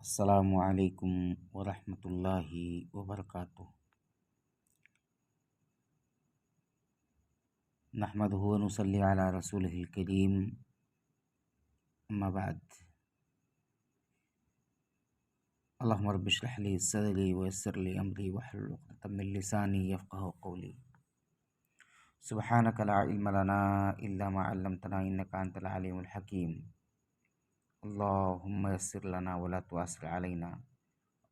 السلام علیکم ورحمۃ اللہ وبرکاتہ۔ نحمدہ و نصلی علی رسولہ الکریم، اما بعد۔ اللہم رب اشرح لی صدری ویسر لی امری واحلل عقدۃ من لسانی یفقہوا قولی۔ سبحانک لا علم لنا الا ما علمتنا انک انت العلیم الحکیم۔ اللہم یسر لنا ولا تعسر علینا،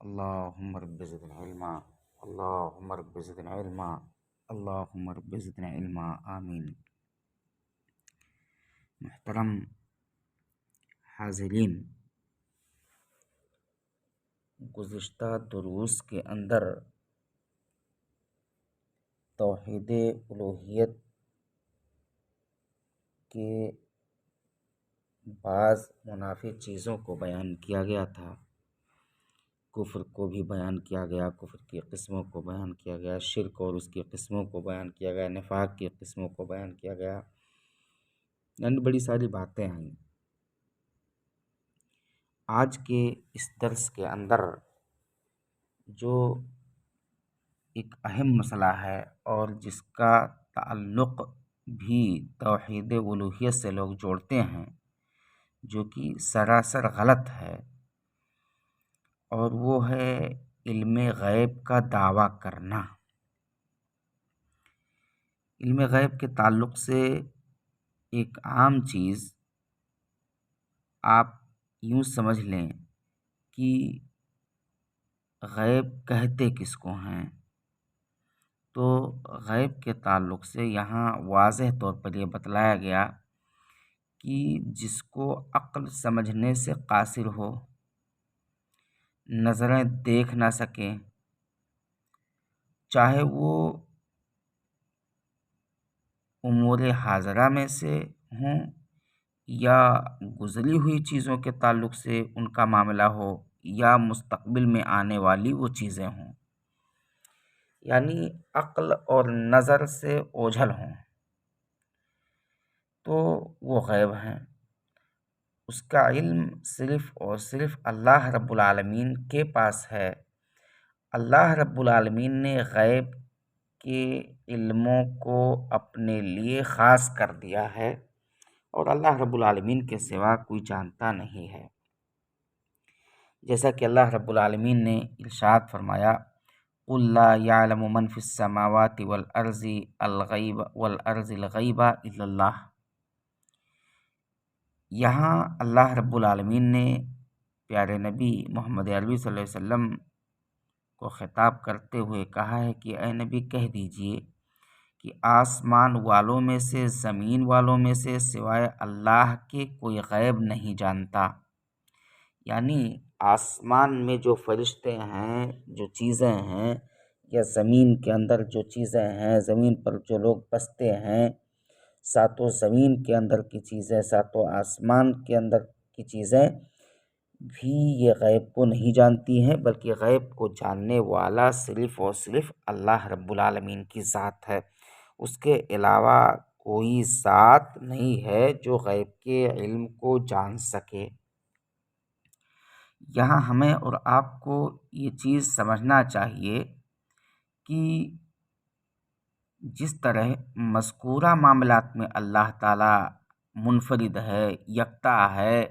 اللہم رب زدنا علما، اللہم رب زدنا علما، اللہم رب زدنا علما، آمین۔ محترم حاضرین، گزشتہ دروس کے اندر توحید الوہیت کے بعض منافی چیزوں کو بیان کیا گیا تھا، کفر کو بھی بیان کیا گیا، کفر کی قسموں کو بیان کیا گیا، شرک اور اس کی قسموں کو بیان کیا گیا، نفاق کی قسموں کو بیان کیا گیا، یعنی بڑی ساری باتیں ہیں۔ آج کے اس درس کے اندر جو ایک اہم مسئلہ ہے اور جس کا تعلق بھی توحید الوہیت سے لوگ جوڑتے ہیں، جو کہ سراسر غلط ہے، اور وہ ہے علم غیب کا دعویٰ کرنا۔ علم غیب کے تعلق سے ایک عام چیز آپ یوں سمجھ لیں کہ غیب کہتے کس کو ہیں، تو غیب کے تعلق سے یہاں واضح طور پر یہ بتلایا گیا کہ جس کو عقل سمجھنے سے قاصر ہو، نظریں دیکھ نہ سکیں، چاہے وہ امور حاضرہ میں سے ہوں یا گزری ہوئی چیزوں کے تعلق سے ان کا معاملہ ہو یا مستقبل میں آنے والی وہ چیزیں ہوں، یعنی عقل اور نظر سے اوجھل ہوں، تو وہ غیب ہیں۔ اس کا علم صرف اور صرف اللہ رب العالمین کے پاس ہے۔ اللہ رب العالمین نے غیب کے علموں کو اپنے لیے خاص کر دیا ہے، اور اللہ رب العالمین کے سوا کوئی جانتا نہیں ہے۔ جیسا کہ اللہ رب العالمین نے ارشاد فرمایا، قُل لَا يَعْلَمُ مَنْ فِي السَّمَاوَاتِ وَالْأَرْضِ الْغَيْبَ إِلَّا اللَّهُ۔ یہاں اللہ رب العالمین نے پیارے نبی محمد عربی صلی اللہ علیہ وسلم کو خطاب کرتے ہوئے کہا ہے کہ اے نبی کہہ دیجئے کہ آسمان والوں میں سے زمین والوں میں سے سوائے اللہ کے کوئی غیب نہیں جانتا، یعنی آسمان میں جو فرشتے ہیں، جو چیزیں ہیں، یا زمین کے اندر جو چیزیں ہیں، زمین پر جو لوگ بستے ہیں، ساتوں زمین کے اندر کی چیزیں، ساتوں آسمان کے اندر کی چیزیں بھی یہ غیب کو نہیں جانتی ہیں، بلکہ غیب کو جاننے والا صرف اور صرف اللہ رب العالمین کی ذات ہے۔ اس کے علاوہ کوئی ذات نہیں ہے جو غیب کے علم کو جان سکے۔ یہاں ہمیں اور آپ کو یہ چیز سمجھنا چاہیے کہ جس طرح مذکورہ معاملات میں اللہ تعالیٰ منفرد ہے، یکتا ہے،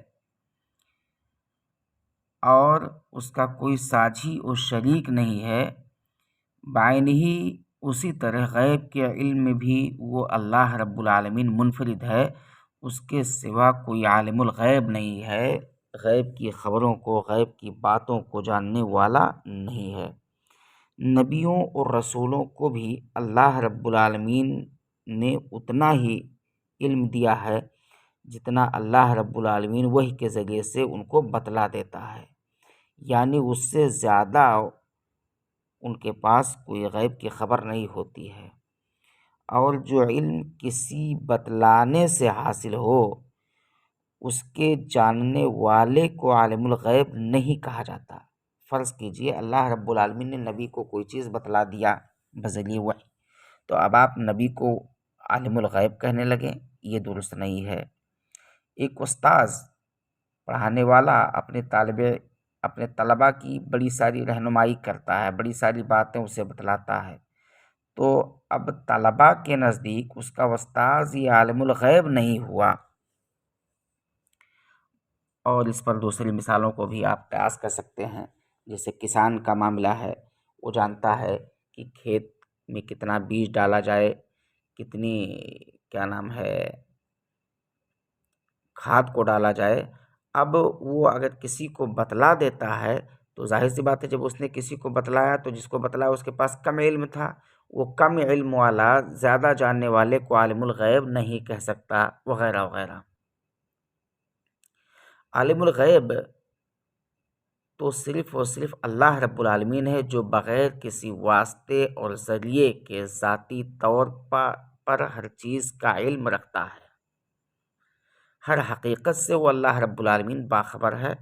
اور اس کا کوئی ساجھی اور شریک نہیں ہے، بعین ہی اسی طرح غیب کے علم میں بھی وہ اللہ رب العالمین منفرد ہے، اس کے سوا کوئی عالم الغیب نہیں ہے، غیب کی خبروں کو، غیب کی باتوں کو جاننے والا نہیں ہے۔ نبیوں اور رسولوں کو بھی اللہ رب العالمین نے اتنا ہی علم دیا ہے جتنا اللہ رب العالمین وحی کے ذریعے سے ان کو بتلا دیتا ہے، یعنی اس سے زیادہ ان کے پاس کوئی غیب کی خبر نہیں ہوتی ہے، اور جو علم کسی بتلانے سے حاصل ہو اس کے جاننے والے کو عالم الغیب نہیں کہا جاتا۔ فرض کیجئے اللہ رب العالمین نے نبی کو کوئی چیز بتلا دیا بذریعہ وحی، تو اب آپ نبی کو عالم الغیب کہنے لگیں، یہ درست نہیں ہے۔ ایک استاذ، پڑھانے والا اپنے طالب اپنے طلباء کی بڑی ساری رہنمائی کرتا ہے، بڑی ساری باتیں اسے بتلاتا ہے، تو اب طلباء کے نزدیک اس کا استاذ یہ عالم الغیب نہیں ہوا۔ اور اس پر دوسری مثالوں کو بھی آپ قیاس کر سکتے ہیں، جیسے کسان کا معاملہ ہے، وہ جانتا ہے کہ کھیت میں کتنا بیج ڈالا جائے، کتنی کیا نام ہے کھاد کو ڈالا جائے۔ اب وہ اگر کسی کو بتلا دیتا ہے تو ظاہر سی بات ہے جب اس نے کسی کو بتلایا تو جس کو بتلایا اس کے پاس کم علم تھا، وہ کم علم والا زیادہ جاننے والے کو عالم الغیب نہیں کہہ سکتا، وغیرہ وغیرہ۔ عالم الغیب تو صرف اور صرف اللہ رب العالمین ہے، جو بغیر کسی واسطے اور ذریعے کے ذاتی طور پر ہر چیز کا علم رکھتا ہے۔ ہر حقیقت سے وہ اللہ رب العالمین باخبر ہے،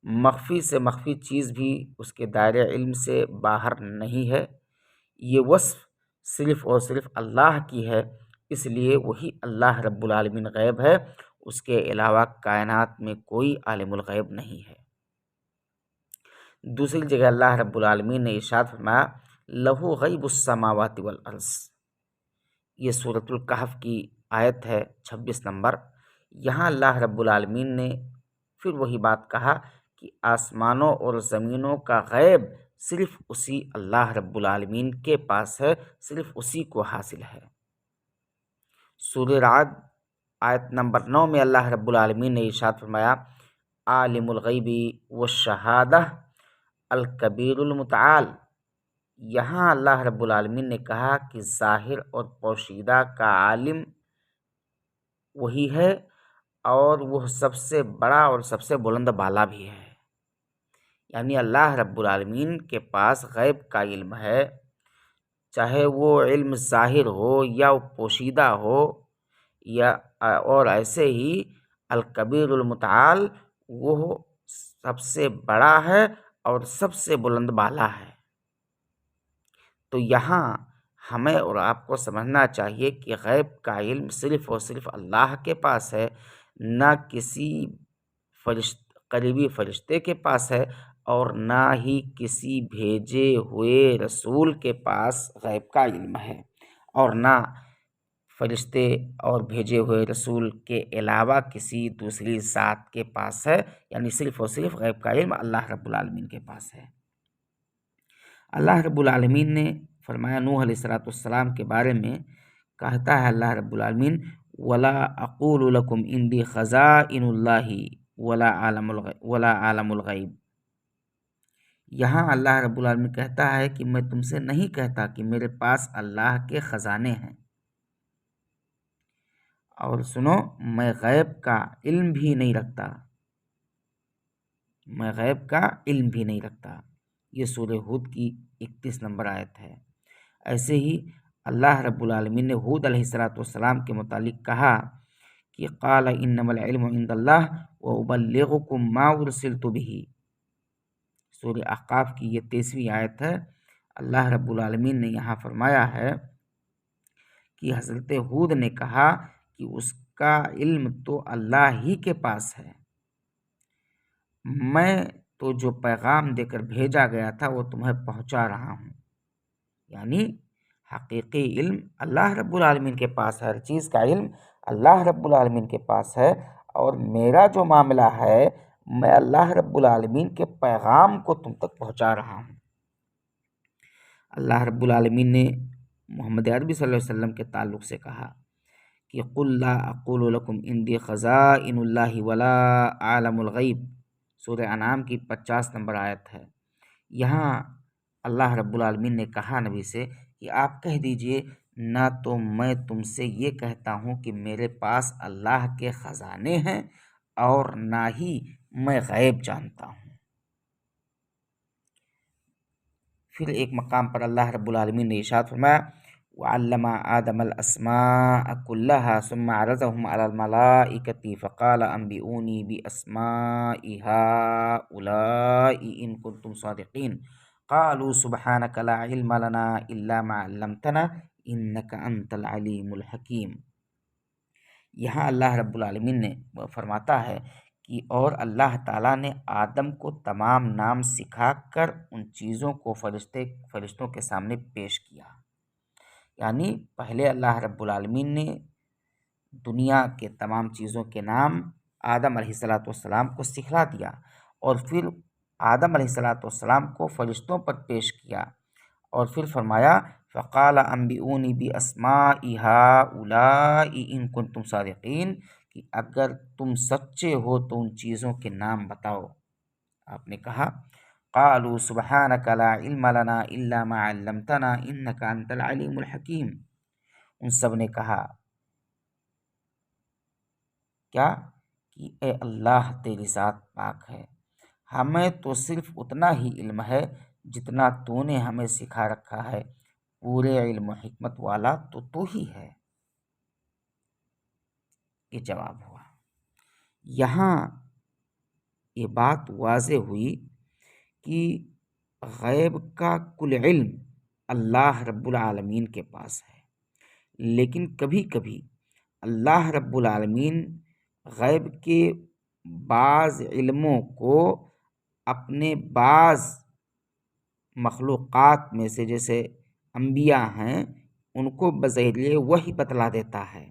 مخفی سے مخفی چیز بھی اس کے دائرۂ علم سے باہر نہیں ہے۔ یہ وصف صرف اور صرف اللہ کی ہے، اس لیے وہی اللہ رب العالمین غیب ہے، اس کے علاوہ کائنات میں کوئی عالم الغیب نہیں ہے۔ دوسری جگہ اللہ رب العالمین نے ارشاد فرمایا لہو غیب السماوات والارض، یہ سورۃ الکہف کی آیت ہے 26 نمبر۔ یہاں اللہ رب العالمین نے پھر وہی بات کہا کہ آسمانوں اور زمینوں کا غیب صرف اسی اللہ رب العالمین کے پاس ہے، صرف اسی کو حاصل ہے۔ سورہ رعد آیت نمبر 9 میں اللہ رب العالمین نے ارشاد فرمایا عالم الغیب والشہادہ الکبیر المتعال، یہاں اللہ رب العالمین نے کہا کہ ظاہر اور پوشیدہ کا عالم وہی ہے اور وہ سب سے بڑا اور سب سے بلند بالا بھی ہے۔ یعنی اللہ رب العالمین کے پاس غیب کا علم ہے، چاہے وہ علم ظاہر ہو یا پوشیدہ ہو، یا اور ایسے ہی الکبیر المتعال، وہ سب سے بڑا ہے اور سب سے بلند بالا ہے۔ تو یہاں ہمیں اور آپ کو سمجھنا چاہیے کہ غیب کا علم صرف اور صرف اللہ کے پاس ہے، نہ کسی قریبی فرشتے کے پاس ہے، اور نہ ہی کسی بھیجے ہوئے رسول کے پاس غیب کا علم ہے، اور نہ فرشتے اور بھیجے ہوئے رسول کے علاوہ کسی دوسری ذات کے پاس ہے، یعنی صرف اور صرف غیب کا علم اللہ رب العالمین کے پاس ہے۔ اللہ رب العالمین نے فرمایا نوح علیہ السلام کے بارے میں، کہتا ہے اللہ رب العالمین وَلَا أَقُولُ لَكُمْ عِنْدِي خَزَائِنُ اللَّهِ وَلَا عَالَمُ الْغَيْبِ، یہاں اللہ رب العالمین کہتا ہے کہ میں تم سے نہیں کہتا کہ میرے پاس اللہ کے خزانے ہیں، اور سنو میں غیب کا علم بھی نہیں رکھتا، میں غیب کا علم بھی نہیں رکھتا۔ یہ سورہ ہود کی 31 نمبر آیت ہے۔ ایسے ہی اللہ رب العالمین نے ہود علیہ السلام کے متعلق کہا کہ قال انما العلم عند اللہ وابلغکم ما ارسلت به، سورہ احقاف کی یہ 23ویں آیت ہے۔ اللہ رب العالمین نے یہاں فرمایا ہے کہ حضرت ہود نے کہا کہ اس کا علم تو اللہ ہی کے پاس ہے، میں تو جو پیغام دے کر بھیجا گیا تھا وہ تمہیں پہنچا رہا ہوں۔ یعنی حقیقی علم اللہ رب العالمین کے پاس ہے، ہر چیز کا علم اللہ رب العالمین کے پاس ہے، اور میرا جو معاملہ ہے میں اللہ رب العالمین کے پیغام کو تم تک پہنچا رہا ہوں۔ اللہ رب العالمین نے محمد عربی صلی اللہ علیہ وسلم کے تعلق سے کہا کہ قُلْ لَا أَقُولُ لَكُمْ عِنْدِي خَزَائِنُ اللَّهِ وَلَا عَالَمُ الْغَيْبِ، سورہ انعام کی 50 نمبر آیت ہے۔ یہاں اللہ رب العالمین نے کہا نبی سے کہ آپ کہہ دیجئے نہ تو میں تم سے یہ کہتا ہوں کہ میرے پاس اللہ کے خزانے ہیں، اور نہ ہی میں غیب جانتا ہوں۔ پھر ایک مقام پر اللہ رب العالمین نے ارشاد فرمایا وَعَلَّمَ آدَمَ الْأَسْمَاءَ كُلَّهَا ثُمَّ عَرَضَهُمْ عَلَى الْمَلَائِكَةِ فَقَالَ أَنْبِئُونِي بِأَسْمَاءِ هَؤُلَاءِ إِن كُنتُمْ صَادِقِينَ قَالُوا سُبْحَانَكَ لَا عِلْمَ لَنَا إِلَّا مَا عَلَّمْتَنَا إِنَّكَ أَنْتَ الْعَلِيمُ الْحَكِيمُ۔ یہاں اللہ رب العالمین نے فرماتا ہے کہ اور اللہ تعالیٰ نے آدم کو تمام نام سکھا کر ان چیزوں کو فرشتوں کے سامنے پیش کیا۔ یعنی پہلے اللہ رب العالمین نے دنیا کے تمام چیزوں کے نام آدم علیہ السلام کو سکھلا دیا، اور پھر آدم علیہ السلام کو فرشتوں پر پیش کیا، اور پھر فرمایا فقال انبئونی باسماء ہؤلاء ان کنتم صادقین، کہ اگر تم سچے ہو تو ان چیزوں کے نام بتاؤ۔ آپ نے کہا قالوا سبحانک لا علم لنا الا ما علمتنا انک انت العلیم الحکیم، ان سب نے کہا کیا کہ اے اللہ تیری ذات پاک ہے، ہمیں تو صرف اتنا ہی علم ہے جتنا تو نے ہمیں سکھا رکھا ہے، پورے علم و حکمت والا تو ہی ہے۔ یہ جواب ہوا۔ یہاں یہ بات واضح ہوئی کہ غیب کا کل علم اللہ رب العالمین کے پاس ہے، لیکن کبھی کبھی اللہ رب العالمین غیب کے بعض علموں کو اپنے بعض مخلوقات میں سے، جیسے انبیاء ہیں، ان کو بذریعہ وحی بتلا دیتا ہے،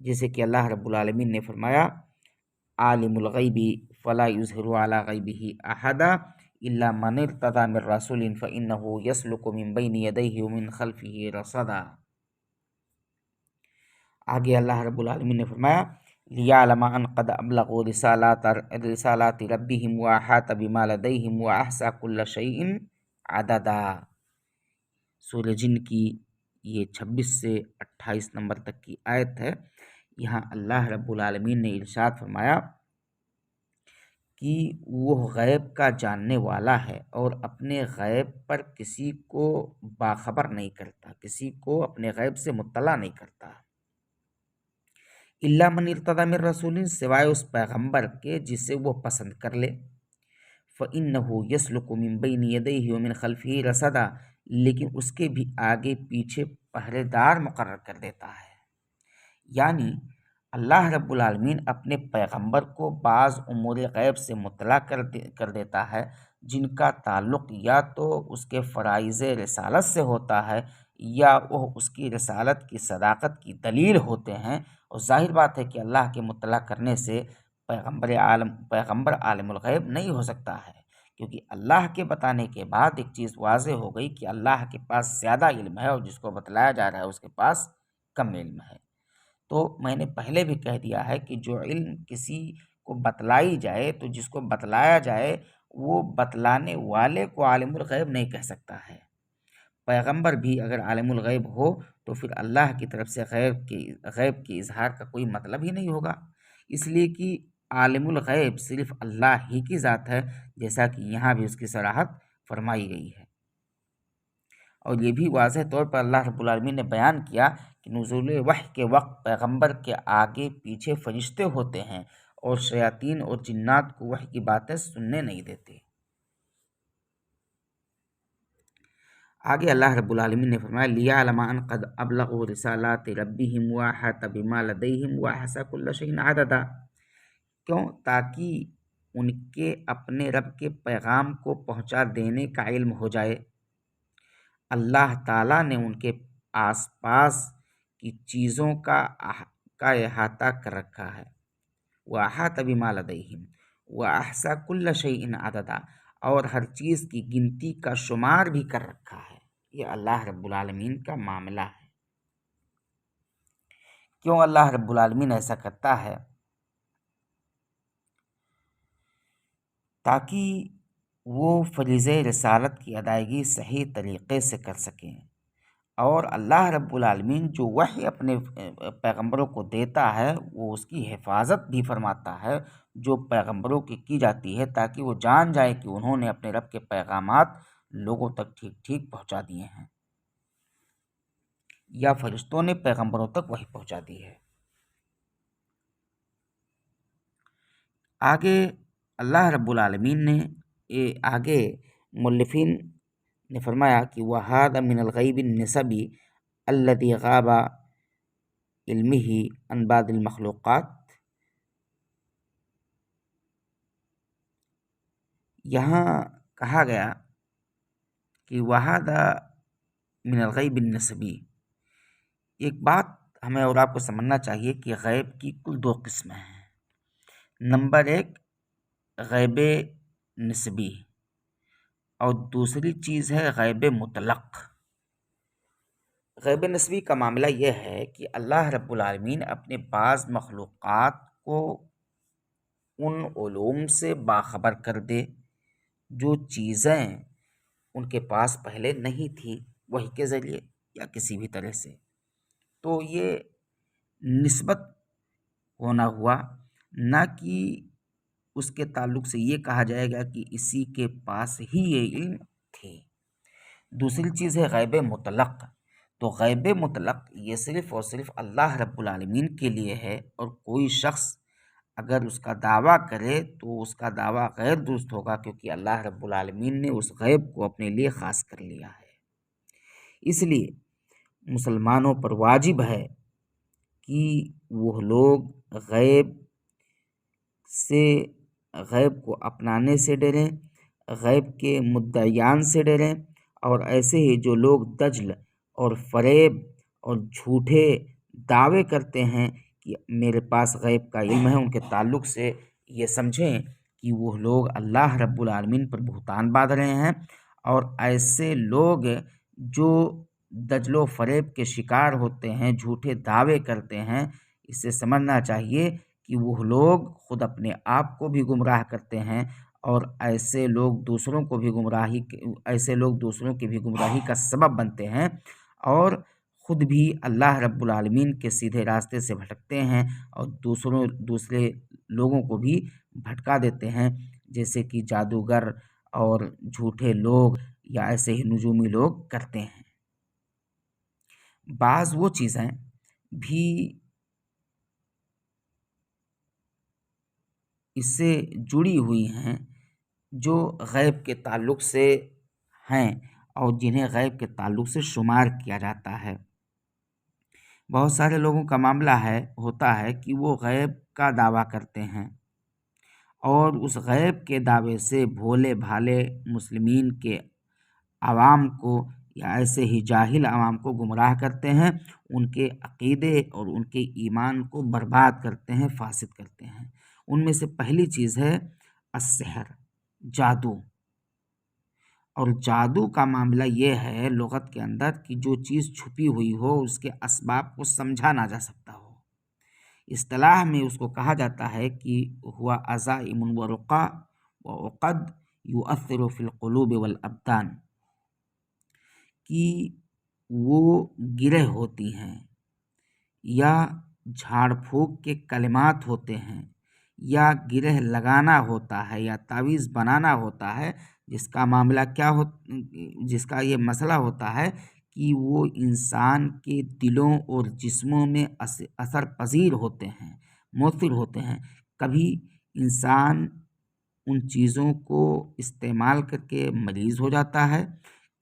جیسے کہ اللہ رب العالمین نے فرمایا عالم الغیب فلا یظہر علی غیبہ احدا الا من ارتضی من رسول فانہ یسلک من بین یدیہ ومن خلفہ رصدا۔ آگے اللہ رب العالمین نے فرمایا لیعلم ان قد ابلغوا رسالات ربہم واحاط بما لدیہم واحصی کل شیء عددا۔ سورہ جن کی یہ 26 سے 28 نمبر تک کی آیت ہے۔ یہاں اللہ رب العالمین نے ارشاد فرمایا کہ وہ غیب کا جاننے والا ہے اور اپنے غیب پر کسی کو باخبر نہیں کرتا، کسی کو اپنے غیب سے مطلع نہیں کرتا۔ الا من ارتضی من رسول، سوائے اس پیغمبر کے جسے وہ پسند کر لے، فإنہ یسلک من بین یدیہ ومن خلفہ رصدا، لیکن اس کے بھی آگے پیچھے پہرے دار مقرر کر دیتا ہے۔ یعنی اللہ رب العالمین اپنے پیغمبر کو بعض امور غیب سے مطلع کر دیتا ہے جن کا تعلق یا تو اس کے فرائض رسالت سے ہوتا ہے یا وہ اس کی رسالت کی صداقت کی دلیل ہوتے ہیں، اور ظاہر بات ہے کہ اللہ کے مطلع کرنے سے پیغمبر عالم الغیب نہیں ہو سکتا ہے، کیونکہ اللہ کے بتانے کے بعد ایک چیز واضح ہو گئی کہ اللہ کے پاس زیادہ علم ہے اور جس کو بتلایا جا رہا ہے اس کے پاس کم علم ہے۔ تو میں نے پہلے بھی کہہ دیا ہے کہ جو علم کسی کو بتلائی جائے تو جس کو بتلایا جائے وہ بتلانے والے کو عالم الغیب نہیں کہہ سکتا ہے۔ پیغمبر بھی اگر عالم الغیب ہو تو پھر اللہ کی طرف سے غیب کے اظہار کا کوئی مطلب ہی نہیں ہوگا، اس لیے کہ عالم الغیب صرف اللہ ہی کی ذات ہے، جیسا کہ یہاں بھی اس کی صراحت فرمائی گئی ہے۔ اور یہ بھی واضح طور پر اللہ رب العالمین نے بیان کیا کہ نزول وحی کے وقت پیغمبر کے آگے پیچھے فرشتے ہوتے ہیں اور شیاطین اور جنات کو وحی کی باتیں سننے نہیں دیتے۔ آگے اللہ رب العالمین نے فرمایا لیعلم ان قد ابلغوا رسالات ربہم واحاط بما لدیہم واحصی کل شیء عددا، کیوں؟ تاکہ ان کے اپنے رب کے پیغام کو پہنچا دینے کا علم ہو جائے۔ اللہ تعالیٰ نے ان کے آس پاس کی چیزوں کا احاطہ کر رکھا ہے، وَأَحَاطَ بِمَا لَدَيْهِمْ وَأَحْصَىٰ كُلَّ شَيْءٍ عَدَدًا، اور ہر چیز کی گنتی کا شمار بھی کر رکھا ہے۔ یہ اللہ رب العالمین کا معاملہ ہے۔ کیوں اللہ رب العالمین ایسا کرتا ہے؟ تاکہ وہ فریضہ رسالت کی ادائیگی صحیح طریقے سے کر سکیں، اور اللہ رب العالمین جو وحی اپنے پیغمبروں کو دیتا ہے وہ اس کی حفاظت بھی فرماتا ہے جو پیغمبروں کی جاتی ہے، تاکہ وہ جان جائے کہ انہوں نے اپنے رب کے پیغامات لوگوں تک ٹھیک ٹھیک پہنچا دیے ہیں یا فرشتوں نے پیغمبروں تک وحی پہنچا دی ہے۔ آگے اللہ رب العالمین نے آگے مؤلفین نے فرمایا کہ وَهَذَا مِنَ الْغَيْبِ النِّسَبِ الَّذِي غَابَ عِلْمِهِ عَنْ بَعْضِ الْمَخْلُوقَاتِ، یہاں کہا گیا کہ وَهَذَا من الغیب النسبی، ایک بات ہمیں اور آپ کو سمجھنا چاہیے کہ غیب کی کل دو قسمیں ہیں۔ نمبر ایک غیب نسبی اور دوسری چیز ہے غیب مطلق۔ غیب نسبی کا معاملہ یہ ہے کہ اللہ رب العالمین اپنے بعض مخلوقات کو ان علوم سے باخبر کر دے جو چیزیں ان کے پاس پہلے نہیں تھی، وحی کے ذریعے یا کسی بھی طرح سے۔ تو یہ نسبت ہونا ہوا، نہ کہ اس کے تعلق سے یہ کہا جائے گا کہ اسی کے پاس ہی یہ علم تھی۔ دوسری چیز ہے غیب مطلق۔ تو غیب مطلق یہ صرف اور صرف اللہ رب العالمین کے لیے ہے، اور کوئی شخص اگر اس کا دعویٰ کرے تو اس کا دعویٰ غیر درست ہوگا، کیونکہ اللہ رب العالمین نے اس غیب کو اپنے لیے خاص کر لیا ہے۔ اس لیے مسلمانوں پر واجب ہے کہ وہ لوگ غیب کو اپنانے سے ڈریں، غیب کے مدعیان سے ڈریں، اور ایسے ہی جو لوگ دجل اور فریب اور جھوٹے دعوے کرتے ہیں کہ میرے پاس غیب کا علم ہے، ان کے تعلق سے یہ سمجھیں کہ وہ لوگ اللہ رب العالمین پر بہتان باندھ رہے ہیں، اور ایسے لوگ جو دجل و فریب کے شکار ہوتے ہیں، جھوٹے دعوے کرتے ہیں، اسے سمجھنا چاہیے کہ وہ لوگ خود اپنے آپ کو بھی گمراہ کرتے ہیں، اور ایسے لوگ دوسروں کی بھی گمراہی کا سبب بنتے ہیں، اور خود بھی اللہ رب العالمین کے سیدھے راستے سے بھٹکتے ہیں، اور دوسرے لوگوں کو بھی بھٹکا دیتے ہیں، جیسے کہ جادوگر اور جھوٹے لوگ یا ایسے ہی نجومی لوگ کرتے ہیں۔ بعض وہ چیزیں بھی اس سے جڑی ہوئی ہیں جو غیب کے تعلق سے ہیں اور جنہیں غیب کے تعلق سے شمار کیا جاتا ہے۔ بہت سارے لوگوں کا معاملہ ہوتا ہے کہ وہ غیب کا دعویٰ کرتے ہیں، اور اس غیب کے دعوے سے بھولے بھالے مسلمین کے عوام کو یا ایسے ہی جاہل عوام کو گمراہ کرتے ہیں، ان کے عقیدے اور ان کے ایمان کو برباد کرتے ہیں، فاسد کرتے ہیں۔ ان میں سے پہلی چیز ہے السحر، جادو۔ اور جادو کا معاملہ یہ ہے لغت کے اندر کہ جو چیز چھپی ہوئی ہو، اس کے اسباب کو سمجھا نہ جا سکتا ہو۔ اصطلاح میں اس کو کہا جاتا ہے کہ ہوا عزائم و رقا و عقد یؤثر فی القلوب والابدان، کہ وہ گرہ ہوتی ہیں یا جھاڑ پھونک کے کلمات ہوتے ہیں، یا گرہ لگانا ہوتا ہے یا تعویذ بنانا ہوتا ہے، جس کا یہ مسئلہ ہوتا ہے کہ وہ انسان کے دلوں اور جسموں میں اثر پذیر ہوتے ہیں، مؤثر ہوتے ہیں۔ کبھی انسان ان چیزوں کو استعمال کر کے مریض ہو جاتا ہے،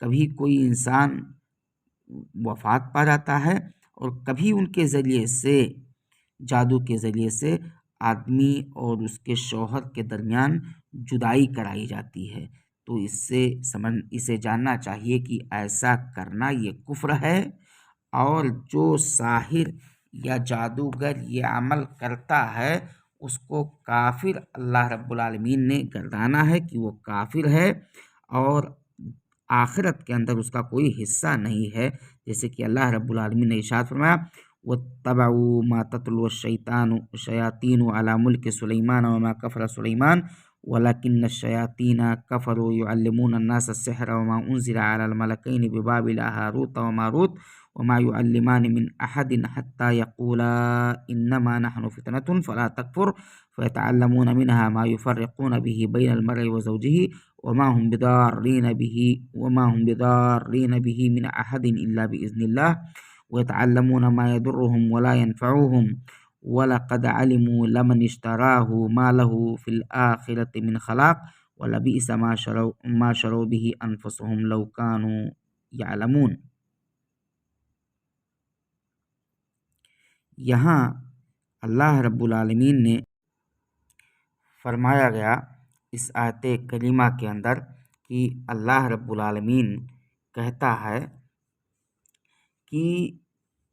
کبھی کوئی انسان وفات پا جاتا ہے، اور کبھی ان کے ذریعے سے، جادو کے ذریعے سے آدمی اور اس کے شوہر کے درمیان جدائی کرائی جاتی ہے۔ تو اسے جاننا چاہیے کہ ایسا کرنا یہ کفر ہے، اور جو ساحر یا جادوگر یہ عمل کرتا ہے اس کو کافر اللہ رب العالمین نے گردانا ہے کہ وہ کافر ہے، اور آخرت کے اندر اس کا کوئی حصہ نہیں ہے، جیسے کہ اللہ رب العالمین نے ارشاد فرمایا وَاتَّبَعُوا مَا تَتْلُو الشَّيَاطِينُ عَلَى مُلْكِ سُلَيْمَانَ وَمَا كَفَرَ سُلَيْمَانُ وَلَكِنَّ الشَّيَاطِينَ كَفَرُوا يُعَلِّمُونَ النَّاسَ السِّحْرَ وَمَا أُنزِلَ عَلَى الْمَلَكَيْنِ بِبَابِلَ هَارُوتَ وَمَارُوتَ وَمَا يُعَلِّمَانِ مِنْ أَحَدٍ حَتَّى يَقُولَا إِنَّمَا نَحْنُ فِتْنَةٌ فَلَا تَكْفُرْ فَيَتَعَلَّمُونَ مِنْهَا مَا يُفَرِّقُونَ بِهِ بَيْنَ الْمَرْءِ وَزَوْجِهِ وَمَا هُمْ بِضَارِّينَ بِهِ مِنْ أَحَدٍ إِلَّا بِإِذْنِ اللَّهِ وَيَتَعَلَّمُونَ مَا يَضُرُّهُمْ وَلَا يَنْفَعُهُمْ وَلَقَدْ عَلِمُوا لَمَنِ اشْتَرَاهُ مَا لَهُ فِي الْآخِرَةِ مِنْ خَلَاقٍ وَلَبِئْسَ مَا شَرَوْا بِهِ أَنفُسَهُمْ لَوْ كَانُوا يَعْلَمُونَ۔ یہاں اللہ رب العالمین نے فرمایا گیا اس آیت کریمہ کے اندر کہ اللہ رب العالمین کہتا ہے کہ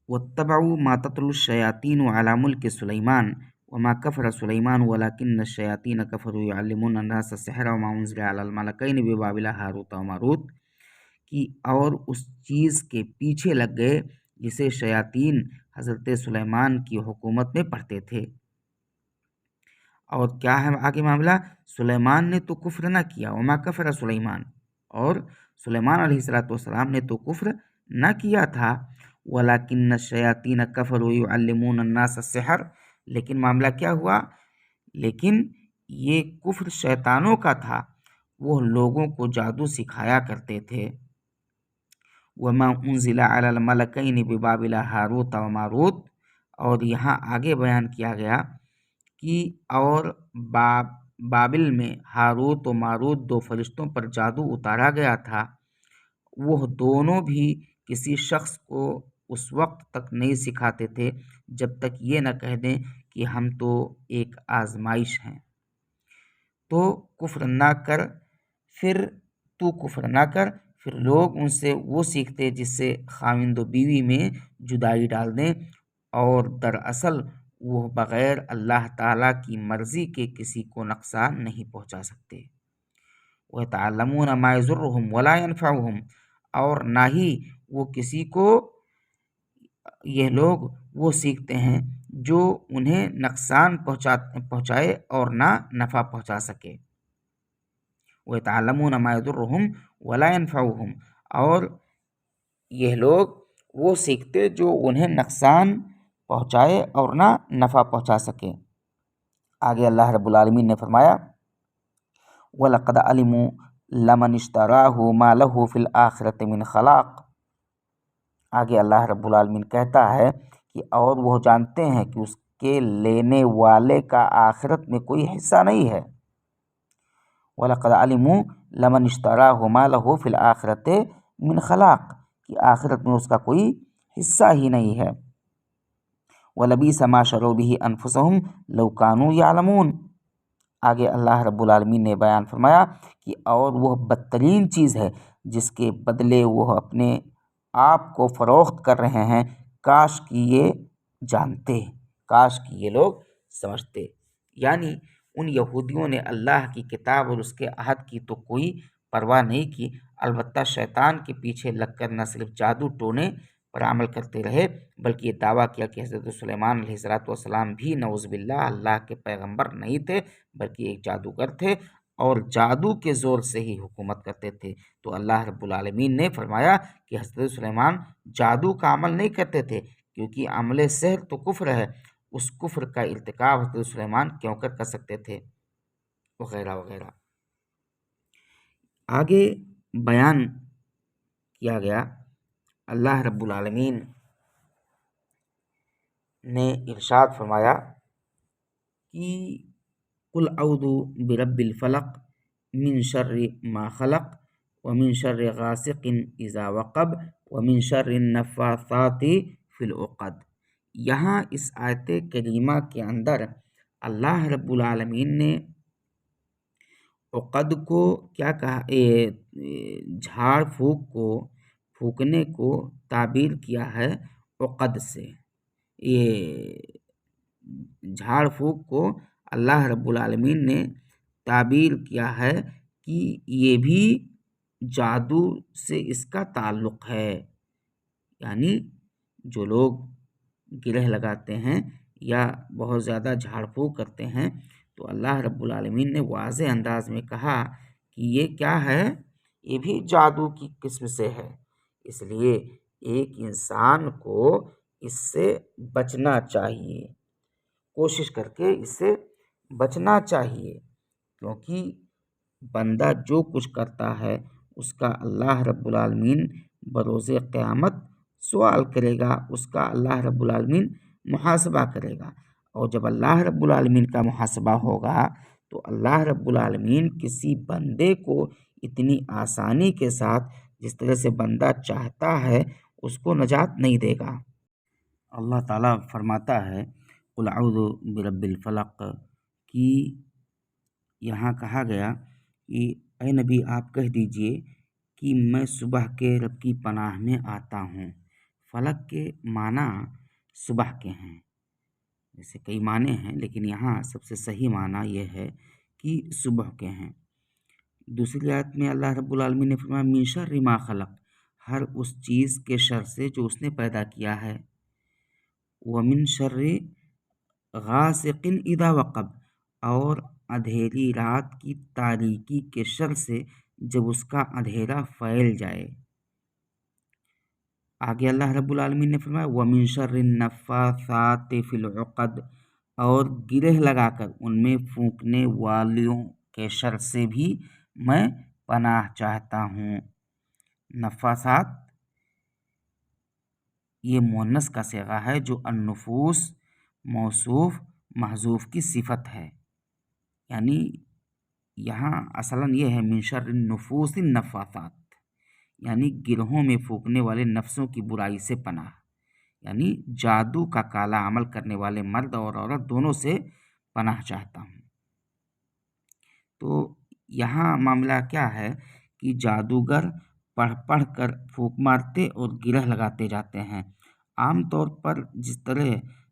وَاتَّبَعُوا مَا تَتْلُو الشَّيَاطِينُ عَلَى مُلْكِ سُلَيْمَانَ وَمَا كَفَرَ سُلَيْمَانُ وَلَكِنَّ الشَّيَاطِينَ كَفَرُوا يُعَلِّمُونَ النَّاسَ السِّحْرَ وَمَا أُنزِلَ عَلَى الْمَلَكَيْنِ بِبَابِلَ هَارُوتَ وَمَارُوتَ کہ اور اس چیز کے پیچھے لگ گئے جسے شیاطین حضرت سلیمان کی حکومت میں پڑھتے تھے۔ اور کیا ہے آگے معاملہ؟ سلیمان نے تو کفر نہ کیا، وما کفر سلیمان، اور سلیمان علیہ السلام نے تو کفر نہ کیا تھا، وَلَكِنَّ الشَّيَاطِينَ كَفَرُوا يُعَلِّمُونَ النَّاسَ السِّحْرَ، لیکن معاملہ کیا ہوا؟ لیکن یہ کفر شیطانوں کا تھا، وہ لوگوں کو جادو سکھایا کرتے تھے۔ وَمَا أُنزِلَ عَلَى الْمَلَكَيْنِ بِبَابِلَ هَارُوتَ وَمَارُوتَ، اور یہاں آگے بیان کیا گیا کہ اور بابل میں ہاروت و ماروت دو فرشتوں پر جادو اتارا گیا تھا، وہ دونوں بھی کسی شخص کو اس وقت تک نہیں سکھاتے تھے جب تک یہ نہ کہہ دیں کہ ہم تو ایک آزمائش ہیں۔ تو کفر نہ کر، پھر تو کفر نہ کر، پھر لوگ ان سے وہ سیکھتے جس سے خاوند و بیوی میں جدائی ڈال دیں، اور دراصل وہ بغیر اللہ تعالیٰ کی مرضی کے کسی کو نقصان نہیں پہنچا سکتے۔ وَيَتَعَلَّمُونَ مَا يَضُرُّهُمْ وَلَا يَنفَعُهُمْ، اور نہ ہی وہ کسی کو، یہ لوگ وہ سیکھتے ہیں جو انہیں نقصان پہنچائے اور نہ نفع پہنچا سکے۔ وَيَتَعَلَّمُونَ مَا يَضُرُّهُمْ وَلَا يَنفَعُهُمْ، اور یہ لوگ وہ سیکھتے جو انہیں نقصان پہنچائے اور نہ نفع پہنچا سکے۔ آگے اللہ رب العالمین نے فرمایا وَلَقَدْ عَلِمُوا لَمَنِ اشْتَرَاهُ مَا لَهُ فِي الْآخِرَةِ مِنْ خَلَاقٍ، آگے اللہ رب العالمین کہتا ہے کہ اور وہ جانتے ہیں کہ اس کے لینے والے کا آخرت میں کوئی حصہ نہیں ہے۔ وَلَقَدْ عَلِمُوا لَمَنِ اشْتَرَاهُ مَا لَهُ فِي الْآخِرَةِ مِنْ خَلَاقٍ، کہ آخرت میں اس کا کوئی حصہ ہی نہیں ہے۔ وَلَبِئْسَ مَا شَرَوْا بِهِ أَنفُسَهُمْ لَوْ كَانُوا يَعْلَمُونَ، آگے اللہ رب العالمین نے بیان فرمایا کہ اور وہ بدترین چیز ہے جس کے بدلے وہ اپنے آپ کو فروخت کر رہے ہیں، کاش کہ یہ جانتے، کاش کہ یہ لوگ سمجھتے۔ یعنی ان یہودیوں نے اللہ کی کتاب اور اس کے عہد کی تو کوئی پرواہ نہیں کی، البتہ شیطان کے پیچھے لگ کر نہ صرف جادو ٹونے پر عمل کرتے رہے بلکہ یہ دعویٰ کیا کہ حضرت سلیمان علیہ السلام بھی نعوذ باللہ اللہ کے پیغمبر نہیں تھے بلکہ ایک جادوگر تھے، اور جادو کے زور سے ہی حکومت کرتے تھے۔ تو اللہ رب العالمین نے فرمایا کہ حضرت سلیمان جادو کا عمل نہیں کرتے تھے، کیونکہ عمل سحر تو کفر ہے، اس کفر کا ارتکاب حضرت سلیمان کیوں کر سکتے تھے، وغیرہ وغیرہ۔ آگے بیان کیا گیا، اللہ رب العالمین نے ارشاد فرمایا کہ قُلْ اعوذ برب الفلق من شر ما خلق ومن شر غاسق اذا وقب ومن شر النفاثات فی العقد۔ یہاں اس آیت کریمہ کے اندر اللہ رب العالمین نے عقد کو کیا کہا، جھاڑ پھونک کو، پھونکنے کو تعبیر کیا ہے عقد سے۔ یہ جھاڑ پھونک کو اللہ رب العالمین نے تعبیر کیا ہے کہ یہ بھی جادو سے اس کا تعلق ہے، یعنی جو لوگ گرہ لگاتے ہیں یا بہت زیادہ جھاڑ پھونک کرتے ہیں تو اللہ رب العالمین نے واضح انداز میں کہا کہ یہ کیا ہے، یہ بھی جادو کی قسم سے ہے، اس لیے ایک انسان کو اس سے بچنا چاہیے، کوشش کر کے اس سے بچنا چاہیے، کیونکہ بندہ جو کچھ کرتا ہے اس کا اللہ رب العالمین بروز قیامت سوال کرے گا، اس کا اللہ رب العالمین محاسبہ کرے گا، اور جب اللہ رب العالمین کا محاسبہ ہوگا تو اللہ رب العالمین کسی بندے کو اتنی آسانی کے ساتھ جس طرح سے بندہ چاہتا ہے اس کو نجات نہیں دے گا۔ اللہ تعالیٰ فرماتا ہے قُلْ اعوذ برب الفلق، کہ یہاں کہا گیا کہ اے نبی آپ کہہ دیجئے کہ میں صبح کے رب کی پناہ میں آتا ہوں۔ فلک کے معنی صبح کے ہیں، جیسے کئی معنی ہیں لیکن یہاں سب سے صحیح معنی یہ ہے کہ صبح کے ہیں۔ دوسری آیت میں اللہ رب العالمین نے فرمایا من شر ما خلق، ہر اس چیز کے شر سے جو اس نے پیدا کیا ہے۔ ومن شر غاسق اذا وقب، اور اندھیری رات کی تاریکی کے شر سے جب اس کا اندھیرا پھیل جائے۔ آگے اللہ رب العالمین نے فرمایا وَمِن شَرِّ النَّفَّاثَاتِ فِي الْعُقَدِ، اور گرہ لگا کر ان میں پھونکنے والوں کے شر سے بھی میں پناہ چاہتا ہوں۔ نفاثات یہ مؤنث کا صیغہ ہے جو النفوس موصوف محذوف کی صفت ہے، یعنی یہاں اصلاً یہ ہے من شر النفوس النفاثات، یعنی گرہوں میں پھونکنے والے نفسوں کی برائی سے پناہ، یعنی جادو کا کالا عمل کرنے والے مرد اور عورت دونوں سے پناہ چاہتا ہوں۔ تو یہاں معاملہ کیا ہے کہ جادوگر پڑھ پڑھ کر پھونک مارتے اور گرہ لگاتے جاتے ہیں۔ عام طور پر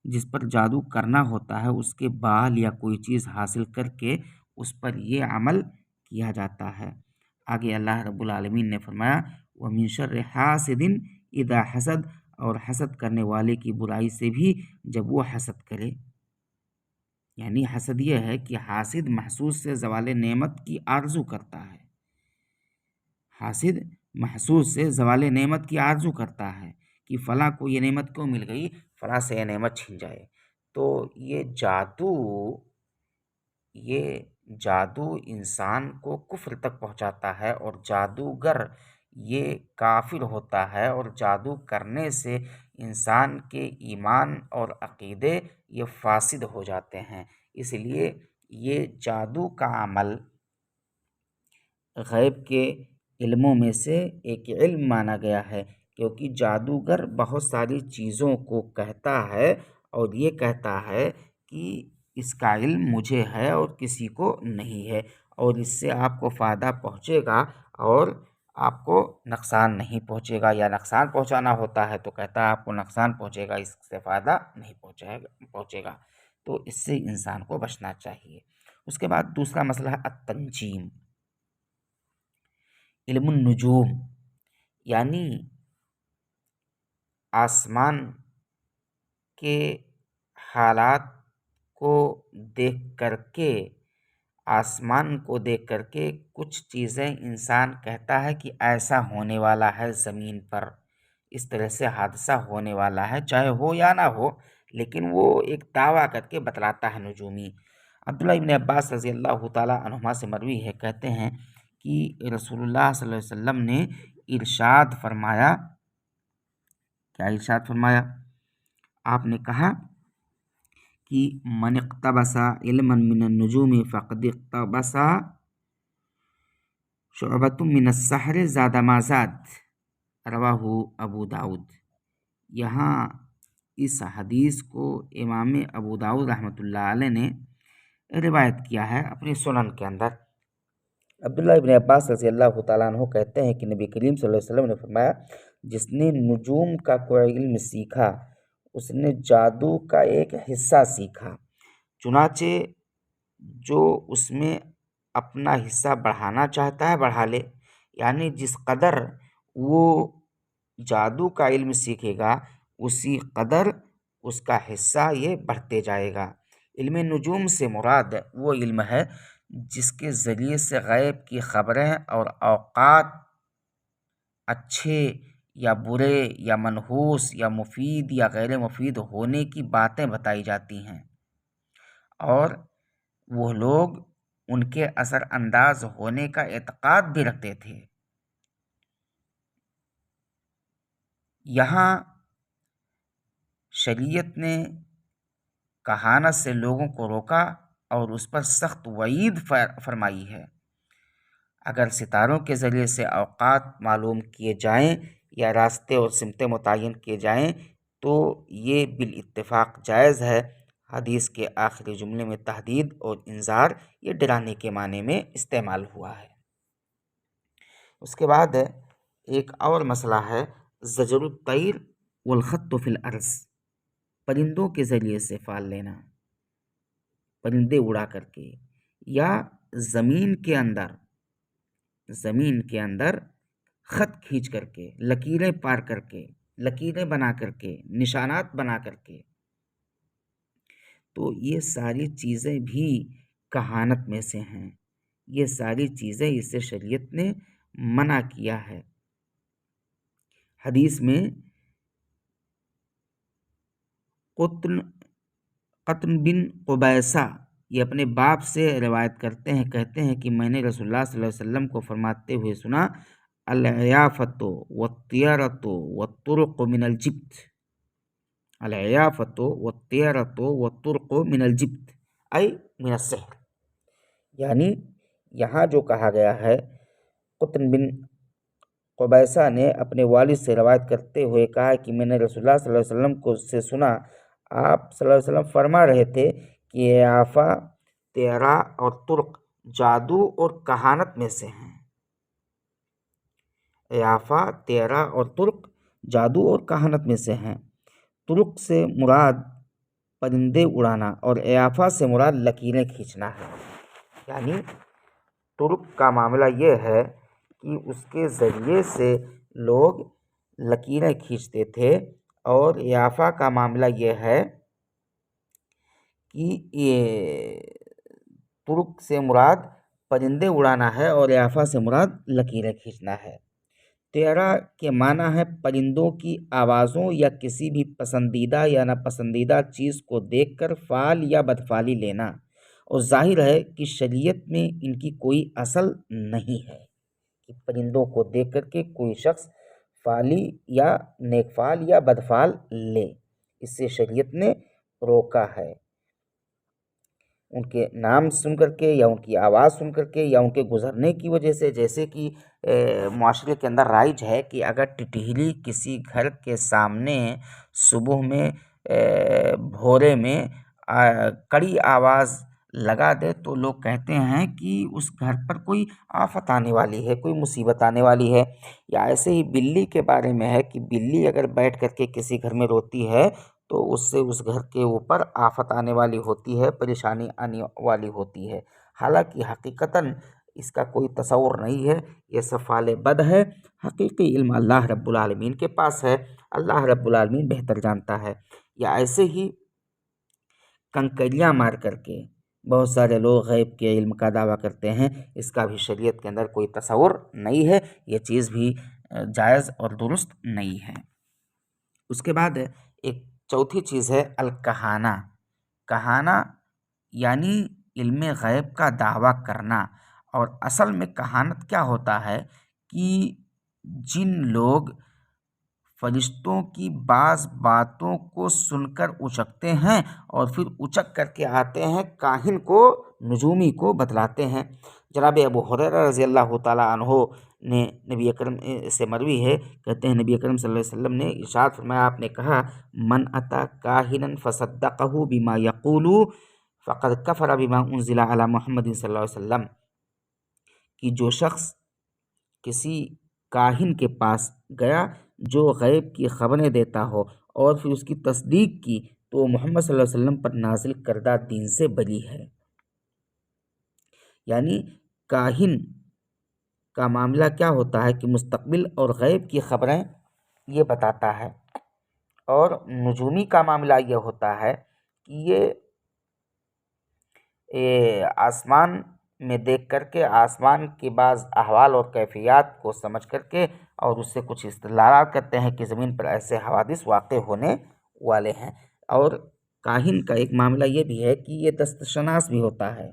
جس پر جادو کرنا ہوتا ہے اس کے بال یا کوئی چیز حاصل کر کے اس پر یہ عمل کیا جاتا ہے۔ آگے اللہ رب العالمین نے فرمایا وَمِن شَرِّ حَاسِدٍ اِذَا حَسَد، اور حسد کرنے والے کی برائی سے بھی جب وہ حسد کرے۔ یعنی حسد یہ ہے کہ حاسد محسوس سے زوال نعمت کی آرزو کرتا ہے، حاسد محسوس سے زوال نعمت کی آرزو کرتا ہے کہ فلاں کو یہ نعمت کیوں مل گئی، فلاں سے یہ نعمت چھن جائے۔ تو یہ جادو انسان کو کفر تک پہنچاتا ہے، اور جادوگر یہ کافر ہوتا ہے، اور جادو کرنے سے انسان کے ایمان اور عقیدے یہ فاسد ہو جاتے ہیں۔ اس لیے یہ جادو کا عمل غیب کے علموں میں سے ایک علم مانا گیا ہے، کیونکہ جادوگر بہت ساری چیزوں کو کہتا ہے اور یہ کہتا ہے کہ اس کا علم مجھے ہے اور کسی کو نہیں ہے، اور اس سے آپ کو فائدہ پہنچے گا اور آپ کو نقصان نہیں پہنچے گا، یا نقصان پہنچانا ہوتا ہے تو کہتا ہے آپ کو نقصان پہنچے گا، اس سے فائدہ نہیں پہنچے گا۔ تو اس سے انسان کو بچنا چاہیے۔ اس کے بعد دوسرا مسئلہ ہے التنجیم، علم النجوم، یعنی آسمان کے حالات کو دیکھ کر کے کچھ چیزیں انسان کہتا ہے کہ ایسا ہونے والا ہے زمین پر، اس طرح سے حادثہ ہونے والا ہے، چاہے ہو یا نہ ہو، لیکن وہ ایک دعویٰ کر کے بتلاتا ہے نجومی۔ عبداللہ ابن عباس رضی اللہ تعالیٰ عنہما سے مروی ہے، کہتے ہیں کہ رسول اللہ صلی اللہ علیہ وسلم نے ارشاد فرمایا، کیا ارشاد فرمایا؟ آپ نے کہا کہ من اقتبس علما من النجوم فقد اقتبس شعبۃ من السحر زاد ما زاد، رواہ ابو داود۔ یہاں اس حدیث کو امام ابو داود رحمۃ اللہ علیہ نے روایت کیا ہے اپنی سنن کے اندر۔ عبداللہ ابن عباس رضی اللہ تعالیٰ عنہ کہتے ہیں کہ نبی کریم صلی اللہ علیہ وسلم نے فرمایا جس نے نجوم کا کوئی علم سیکھا اس نے جادو کا ایک حصہ سیکھا، چنانچہ جو اس میں اپنا حصہ بڑھانا چاہتا ہے بڑھا لے، یعنی جس قدر وہ جادو کا علم سیکھے گا اسی قدر اس کا حصہ یہ بڑھتے جائے گا۔ علم نجوم سے مراد وہ علم ہے جس کے ذریعے سے غیب کی خبریں اور اوقات اچھے یا برے یا منحوس یا مفید یا غیر مفید ہونے کی باتیں بتائی جاتی ہیں، اور وہ لوگ ان کے اثر انداز ہونے کا اعتقاد بھی رکھتے تھے۔ یہاں شریعت نے کہانت سے لوگوں کو روکا اور اس پر سخت وعید فرمائی ہے۔ اگر ستاروں کے ذریعے سے اوقات معلوم کیے جائیں یا راستے اور سمتیں متعین کیے جائیں تو یہ بالاتفاق جائز ہے، حدیث کے آخری جملے میں تحدید اور انذار یہ ڈرانے کے معنی میں استعمال ہوا ہے۔ اس کے بعد ایک اور مسئلہ ہے زجر الطیر والخط فی الارض، پرندوں کے ذریعے سے فال لینا، پرندے اڑا کر کے، یا زمین کے اندر خط کھینچ کر کے، لکیریں پار کر کے، لکیریں بنا کر کے، نشانات بنا کر کے، تو یہ ساری چیزیں بھی کہانت میں سے ہیں۔ یہ ساری چیزیں اسے شریعت نے منع کیا ہے۔ حدیث میں قطن بن قبیصہ یہ اپنے باپ سے روایت کرتے ہیں، کہتے ہیں کہ میں نے رسول اللہ صلی اللہ علیہ وسلم کو فرماتے ہوئے سنا، العیافۃ والطیرۃ والطرق من الجبت، العیافۃ والطیرۃ والطرق من الجبت ای من السحر، یعنی یہاں جو کہا گیا ہے، قطن بن قبیصہ نے اپنے والد سے روایت کرتے ہوئے کہا کہ میں نے رسول اللہ صلی اللہ علیہ وسلم کو سے سنا، آپ صلی اللہ علیہ وسلم فرما رہے تھے کہ عیافہ، تیرا اور ترق جادو اور کہانت میں سے ہیں۔ عیافہ، تیرا اور ترق جادو اور کہانت میں سے ہیں۔ ترق سے مراد پرندے اڑانا اور عیافہ سے مراد لکیریں کھینچنا ہے۔ یعنی ترق کا معاملہ یہ ہے کہ اس کے ذریعے سے لوگ لکیریں کھینچتے تھے، اور عیافہ کا معاملہ یہ ہے کہ یہ ترق سے مراد پرندے اڑانا ہے اور عیافہ سے مراد لکیریں کھینچنا ہے۔ تیرا کے معنی ہے پرندوں کی آوازوں یا کسی بھی پسندیدہ یا ناپسندیدہ چیز کو دیکھ کر فعال یا بدفعلی لینا، اور ظاہر ہے کہ شریعت میں ان کی کوئی اصل نہیں ہے کہ پرندوں کو دیکھ کر کے کوئی شخص فعلی یا نیک فعال یا بدفعال لے، اس سے شریعت نے روکا ہے۔ ان کے نام سن کر کے یا ان کی آواز سن کر کے یا ان کے گزرنے کی وجہ سے، جیسے کہ معاشرے کے اندر رائج ہے کہ اگر ٹٹیلی کسی گھر کے سامنے صبح میں بھورے میں کڑی آواز لگا دے تو لوگ کہتے ہیں کہ اس گھر پر کوئی آفت آنے والی ہے، کوئی مصیبت آنے والی ہے۔ یا ایسے ہی بلی کے بارے میں ہے کہ بلی اگر بیٹھ کر کے کسی گھر میں روتی ہے تو اس سے اس گھر کے اوپر آفت آنے والی ہوتی ہے، پریشانی آنے والی ہوتی ہے۔ حالانکہ حقیقتاً اس کا کوئی تصور نہیں ہے، یہ سب فعل بد ہے۔ حقیقی علم اللہ رب العالمین کے پاس ہے، اللہ رب العالمین بہتر جانتا ہے۔ یا ایسے ہی کنکریاں مار کر کے بہت سارے لوگ غیب کے علم کا دعویٰ کرتے ہیں، اس کا بھی شریعت کے اندر کوئی تصور نہیں ہے، یہ چیز بھی جائز اور درست نہیں ہے۔ اس کے بعد ایک چوتھی چیز ہے الکہانہ۔ کہانہ یعنی علم غیب کا دعویٰ کرنا، اور اصل میں کہانت کیا ہوتا ہے کہ جن لوگ فرشتوں کی بعض باتوں کو سن کر اچکتے ہیں اور پھر اچک کر کے آتے ہیں کاہن کو، نجومی کو بتلاتے ہیں۔ جناب ابو ہریرہ رضی اللہ تعالیٰ عنہ نے نبی اکرم سے مروی ہے، کہتے ہیں نبی اکرم صلی اللہ علیہ وسلم نے ارشاد فرمایا، آپ نے کہا من اتی کاہنا فصدقہ بما یقول فقد کفر بما انزل علی محمد صلی اللہ علیہ وسلم، کہ جو شخص کسی کاہن کے پاس گیا جو غیب کی خبریں دیتا ہو اور پھر اس کی تصدیق کی تو وہ محمد صلی اللہ علیہ وسلم پر نازل کردہ دین سے بری ہے۔ یعنی کاہن کا معاملہ کیا ہوتا ہے کہ مستقبل اور غیب کی خبریں یہ بتاتا ہے، اور نجومی کا معاملہ یہ ہوتا ہے کہ یہ آسمان میں دیکھ کر کے آسمان کے بعض احوال اور کیفیات کو سمجھ کر کے اور اس سے کچھ استدلالات کرتے ہیں کہ زمین پر ایسے حوادث واقع ہونے والے ہیں۔ اور کاہن کا ایک معاملہ یہ بھی ہے کہ یہ دست شناس بھی ہوتا ہے،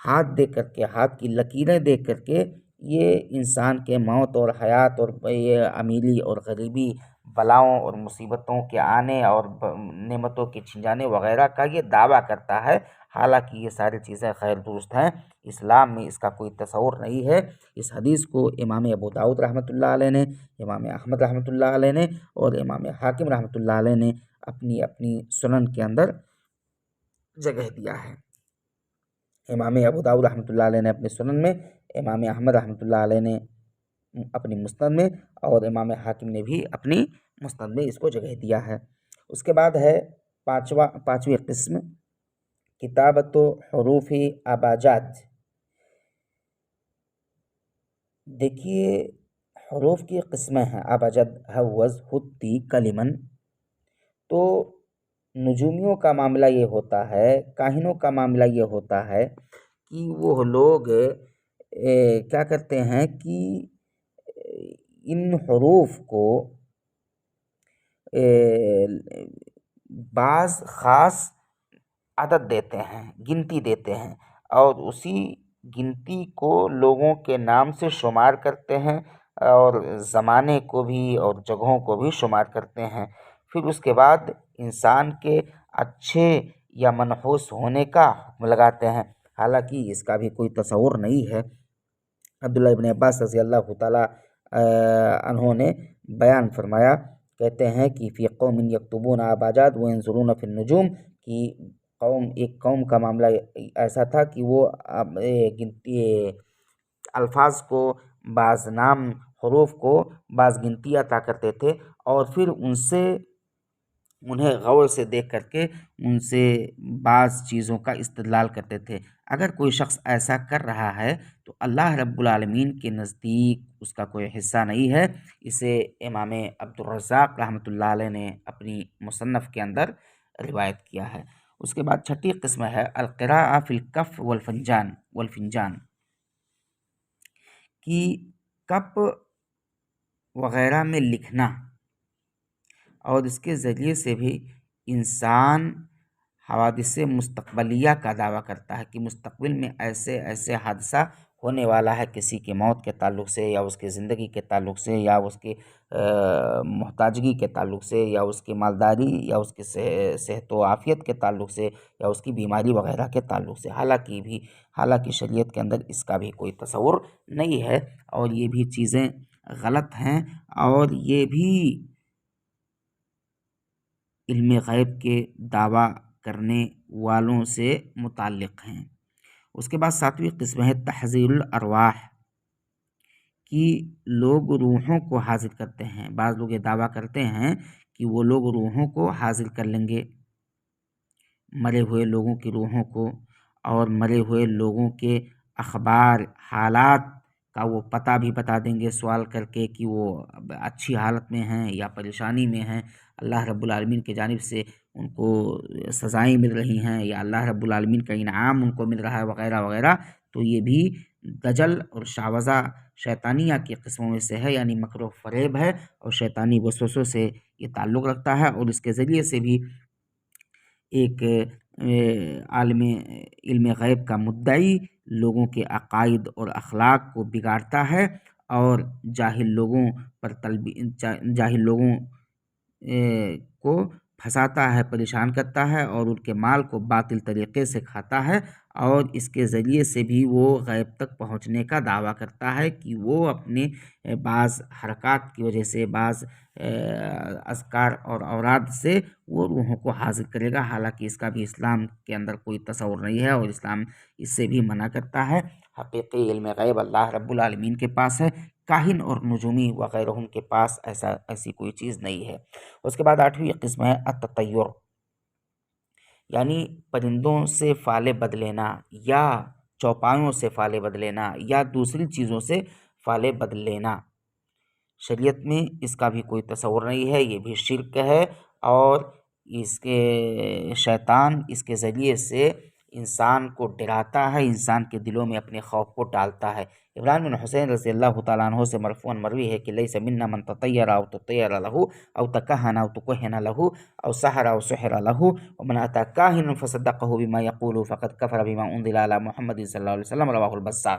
ہاتھ دیکھ کر کے، ہاتھ کی لکیریں دیکھ کر کے یہ انسان کے موت اور حیات اور یہ امیری اور غریبی، بلاؤں اور مصیبتوں کے آنے اور نعمتوں کے چھن جانے وغیرہ کا یہ دعویٰ کرتا ہے۔ حالانکہ یہ ساری چیزیں غیر درست ہیں، اسلام میں اس کا کوئی تصور نہیں ہے۔ اس حدیث کو امام ابو داؤد رحمۃ اللہ علیہ نے، امام احمد رحمۃ اللہ علیہ نے اور امام حاکم رحمۃ اللہ علیہ نے اپنی اپنی سنن کے اندر جگہ دیا ہے۔ امام ابو داؤد رحمۃ اللہ علیہ نے اپنے سنن میں، امام احمد رحمۃ اللہ علیہ نے اپنی مسند میں، اور امام حاکم نے بھی اپنی مسند میں اس کو جگہ دیا ہے۔ اس کے بعد ہے پانچویں قسم کتابت حروف ابجاد۔ دیکھیے حروف کی قسمیں ہیں، ابجد، حوز، حتی، کلمن۔ تو نجومیوں کا معاملہ یہ ہوتا ہے، کاہنوں کا معاملہ یہ ہوتا ہے کہ وہ لوگ کیا کرتے ہیں کہ ان حروف کو بعض خاص عدد دیتے ہیں، گنتی دیتے ہیں، اور اسی گنتی کو لوگوں کے نام سے شمار کرتے ہیں، اور زمانے کو بھی اور جگہوں کو بھی شمار کرتے ہیں۔ پھر اس کے بعد انسان کے اچھے یا منحوس ہونے کا حکم لگاتے ہیں، حالانکہ اس کا بھی کوئی تصور نہیں ہے۔ عبداللہ ابن عباس رضی اللہ تعالیٰ عنہ نے بیان فرمایا، کہتے ہیں کہ فی قوم یکتبون ابجاد وینظرون فی النجوم، کہ ایک قوم کا معاملہ ایسا تھا کہ وہ گنتی الفاظ کو، بعض نام حروف کو بعض گنتی عطا کرتے تھے، اور پھر انہیں غور سے دیکھ کر کے ان سے بعض چیزوں کا استدلال کرتے تھے۔ اگر کوئی شخص ایسا کر رہا ہے تو اللہ رب العالمین کے نزدیک اس کا کوئی حصہ نہیں ہے۔ اسے امام عبدالرزاق رحمۃ اللہ علیہ نے اپنی مصنف کے اندر روایت کیا ہے۔ اس کے بعد چھٹی قسم ہے القراءۃ فی الکف والفنجان، کہ کپ وغیرہ میں لکھنا، اور اس کے ذریعے سے بھی انسان حوادث مستقبلیہ کا دعویٰ کرتا ہے کہ مستقبل میں ایسے ایسے حادثہ ہونے والا ہے، کسی کی موت کے تعلق سے، یا اس کی زندگی کے تعلق سے، یا اس کی محتاجگی کے تعلق سے، یا اس کی مالداری، یا اس کی صحت و عافیت کے تعلق سے، یا اس کی بیماری وغیرہ کے تعلق سے، حالانکہ شریعت کے اندر اس کا بھی کوئی تصور نہیں ہے، اور یہ بھی چیزیں غلط ہیں، اور یہ بھی علم غیب کے دعویٰ کرنے والوں سے متعلق ہیں۔ اس کے بعد ساتویں قسم ہے تحذیر الارواح، کہ لوگ روحوں کو حاضر کرتے ہیں۔ بعض لوگ یہ دعویٰ کرتے ہیں کہ وہ لوگ روحوں کو حاضر کر لیں گے، مرے ہوئے لوگوں کی روحوں کو، اور مرے ہوئے لوگوں کے اخبار، حالات کا وہ پتہ بھی بتا دیں گے سوال کر کے، کہ وہ اچھی حالت میں ہیں یا پریشانی میں ہیں، اللہ رب العالمین کی جانب سے ان کو سزائیں مل رہی ہیں، یا اللہ رب العالمین کا انعام ان کو مل رہا ہے، وغیرہ وغیرہ۔ تو یہ بھی دجل اور شعوذہ شیطانیہ کی قسموں میں سے ہے، یعنی مکر و فریب ہے، اور شیطانی وسوسوں سے یہ تعلق رکھتا ہے، اور اس کے ذریعے سے بھی ایک عالم علم غیب کا مدعی لوگوں کے عقائد اور اخلاق کو بگاڑتا ہے، اور جاہل لوگوں کو پھنساتا ہے، پریشان کرتا ہے، اور ان کے مال کو باطل طریقے سے کھاتا ہے، اور اس کے ذریعے سے بھی وہ غیب تک پہنچنے کا دعویٰ کرتا ہے کہ وہ اپنے بعض حرکات کی وجہ سے، بعض اذکار اور اوراد سے وہ روحوں کو حاضر کرے گا، حالانکہ اس کا بھی اسلام کے اندر کوئی تصور نہیں ہے، اور اسلام اس سے بھی منع کرتا ہے۔ حقیقی علم غیب اللہ رب العالمین کے پاس ہے، کاہن اور نجومی وغیرہ کے پاس ایسی کوئی چیز نہیں ہے۔ اس کے بعد آٹھویں قسم ہے التطیر، یعنی پرندوں سے فالے بد لینا، یا چوپایوں سے فالے بد لینا، یا دوسری چیزوں سے فالے بد لینا۔ شریعت میں اس کا بھی کوئی تصور نہیں ہے، یہ بھی شرک ہے، اور اس کے شیطان اس کے ذریعے سے انسان کو ڈراتا ہے، انسان کے دلوں میں اپنے خوف کو ڈالتا ہے۔ عمران بن حسین رضی اللہ تعالیٰ عنہ سے مرفوعاً مروی ہے کہ لیس منا من تطیر او تطیر له او تکہن او تکہن له او سحر او سحر له ومن اتى کاہنا فصدقه بما يقول فقد کفر بما انزل على محمد صلی اللہ علیہ وسلم، رواه البزار۔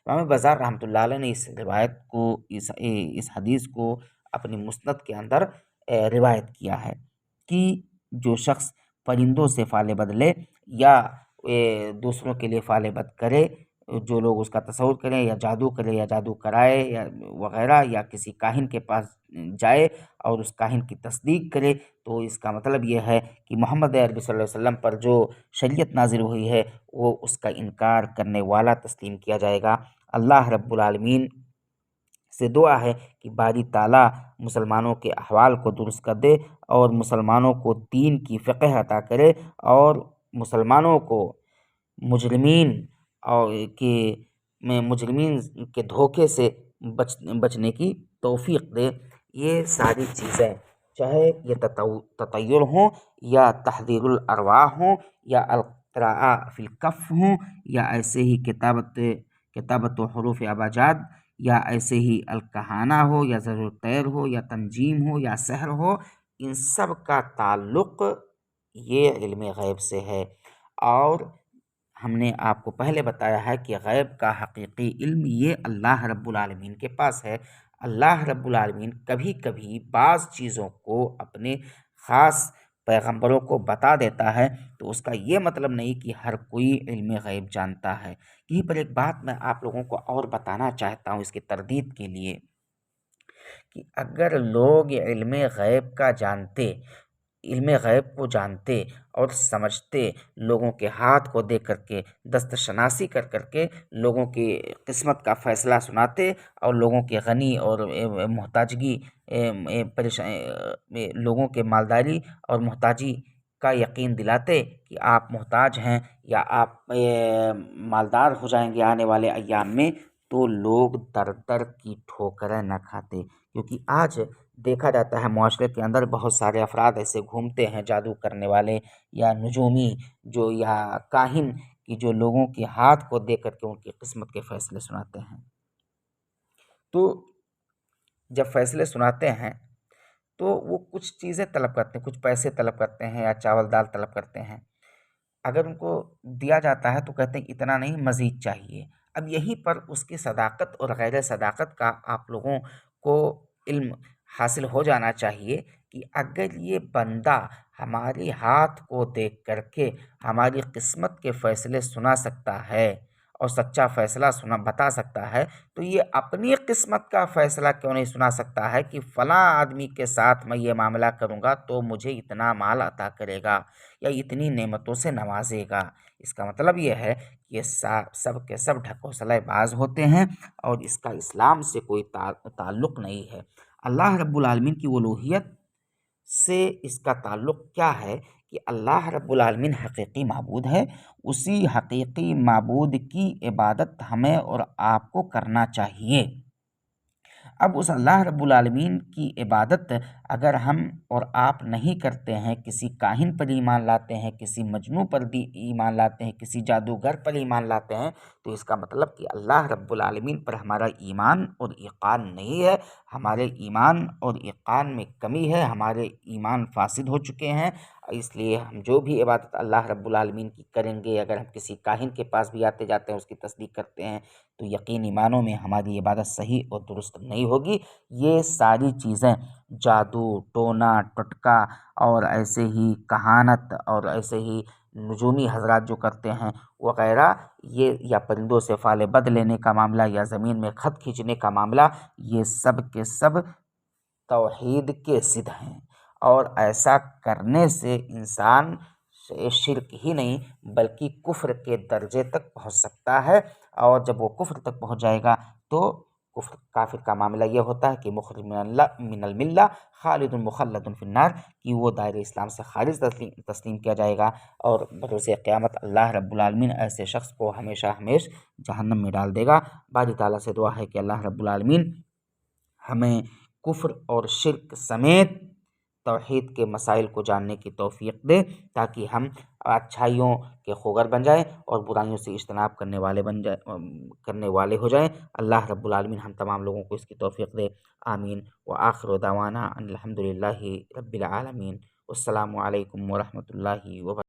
امام بزار رحمۃ اللہ علیہ نے اس روایت کو، اس حدیث کو اپنی مسند کے اندر روایت کیا ہے کہ جو شخص پرندوں سے فالے بد لے، یا دوسروں کے لیے فالے بد کرے، جو لوگ اس کا تصور کریں یا جادو کرے یا جادو کرائے یا وغیرہ، یا کسی کاہن کے پاس جائے اور اس کاہن کی تصدیق کرے، تو اس کا مطلب یہ ہے کہ محمد عربی صلی اللہ علیہ وسلم پر جو شریعت نازل ہوئی ہے وہ اس کا انکار کرنے والا تسلیم کیا جائے گا۔ اللہ رب العالمین سے دعا ہے کہ باری تعالیٰ مسلمانوں کے احوال کو درست کر دے اور مسلمانوں کو دین کی فقہ عطا کرے، اور مسلمانوں کو مجرمین اور مجرمین کے دھوکے سے بچنے کی توفیق دے۔ یہ ساری چیزیں، چاہے یہ تطیر ہوں یا تحذیر الارواح ہوں یا القراء فی الکف ہوں یا ایسے ہی کتابت و حروف ابجاد، یا ایسے ہی الکہانہ ہو یا زر الطیر ہو یا تنجیم ہو یا سحر ہو، ان سب کا تعلق یہ علم غیب سے ہے۔ اور ہم نے آپ کو پہلے بتایا ہے کہ غیب کا حقیقی علم یہ اللہ رب العالمین کے پاس ہے۔ اللہ رب العالمین کبھی کبھی بعض چیزوں کو اپنے خاص پیغمبروں کو بتا دیتا ہے، تو اس کا یہ مطلب نہیں کہ ہر کوئی علم غیب جانتا ہے۔ یہیں پر ایک بات میں آپ لوگوں کو اور بتانا چاہتا ہوں اس کی تردید کے لیے، کہ اگر لوگ علم غیب کو جانتے اور سمجھتے، لوگوں کے ہاتھ کو دیکھ کر کے، دست شناسی کر کر کے لوگوں کی قسمت کا فیصلہ سناتے، اور لوگوں کے غنی اور محتاجگی لوگوں کے مالداری اور محتاجی کا یقین دلاتے کہ آپ محتاج ہیں یا آپ مالدار ہو جائیں گے آنے والے ایام میں، تو لوگ در در کی ٹھوکریں نہ کھاتے۔ کیونکہ آج دیکھا جاتا ہے معاشرے کے اندر بہت سارے افراد ایسے گھومتے ہیں، جادو کرنے والے یا نجومی یا کاہن، کی جو لوگوں کے ہاتھ کو دیکھ کر کے ان کی قسمت کے فیصلے سناتے ہیں۔ تو جب فیصلے سناتے ہیں تو وہ کچھ چیزیں طلب کرتے ہیں، کچھ پیسے طلب کرتے ہیں یا چاول دال طلب کرتے ہیں۔ اگر ان کو دیا جاتا ہے تو کہتے ہیں اتنا نہیں، مزید چاہیے۔ اب یہیں پر اس کی صداقت اور غیر صداقت کا آپ لوگوں کو علم حاصل ہو جانا چاہیے کہ اگر یہ بندہ ہمارے ہاتھ کو دیکھ کر کے ہماری قسمت کے فیصلے سنا سکتا ہے اور سچا فیصلہ بتا سکتا ہے، تو یہ اپنی قسمت کا فیصلہ کیوں نہیں سنا سکتا ہے کہ فلاں آدمی کے ساتھ میں یہ معاملہ کروں گا تو مجھے اتنا مال عطا کرے گا یا اتنی نعمتوں سے نوازے گا۔ اس کا مطلب یہ ہے کہ یہ سب کے سب ڈھکوسلے باز ہوتے ہیں اور اس کا اسلام سے کوئی تعلق نہیں ہے۔ اللہ رب العالمین کی الوہیت سے اس کا تعلق کیا ہے کہ اللہ رب العالمین حقیقی معبود ہے، اسی حقیقی معبود کی عبادت ہمیں اور آپ کو کرنا چاہیے۔ اب اس اللہ رب العالمین کی عبادت اگر ہم اور آپ نہیں کرتے ہیں، کسی کاہن پر ایمان لاتے ہیں، کسی مجنوں پر ایمان لاتے ہیں، کسی جادوگر پر ایمان لاتے ہیں، تو اس کا مطلب کہ اللہ رب العالمین پر ہمارا ایمان اور یقین نہیں ہے، ہمارے ایمان اور یقین میں کمی ہے، ہمارے ایمان فاسد ہو چکے ہیں۔ اس لیے ہم جو بھی عبادت اللہ رب العالمین کی کریں گے، اگر ہم کسی کاہن کے پاس بھی آتے جاتے ہیں، اس کی تصدیق کرتے ہیں، تو یقینی معنوں میں ہماری عبادت صحیح اور درست نہیں ہوگی۔ یہ ساری چیزیں جادو، ٹونا ٹٹکا اور ایسے ہی کہانت اور ایسے ہی نجومی حضرات جو کرتے ہیں وغیرہ، یہ یا پرندوں سے فال بد لینے کا معاملہ یا زمین میں خط کھینچنے کا معاملہ، یہ سب کے سب توحید کے ضد ہیں، اور ایسا کرنے سے انسان شرک ہی نہیں بلکہ کفر کے درجے تک پہنچ سکتا ہے، اور جب وہ کفر تک پہنچ جائے گا تو کافر کا معاملہ یہ ہوتا ہے کہ مخرج من الملہ خالد مخلد فی النار، کہ وہ دائرہ اسلام سے خارج تسلیم کیا جائے گا، اور بروز قیامت اللہ رب العالمین ایسے شخص کو ہمیشہ جہنم میں ڈال دے گا۔ باری تعالیٰ سے دعا ہے کہ اللہ رب العالمین ہمیں کفر اور شرک سمیت توحید کے مسائل کو جاننے کی توفیق دے، تاکہ ہم اچھائیوں کے خوگر بن جائیں اور برائیوں سے اجتناب کرنے والے ہو جائیں۔ اللہ رب العالمین ہم تمام لوگوں کو اس کی توفیق دے، آمین۔ وآخر دعوانا ان الحمد للہ رب العالمین۔ السلام علیکم ورحمۃ اللہ وبرکاتہ۔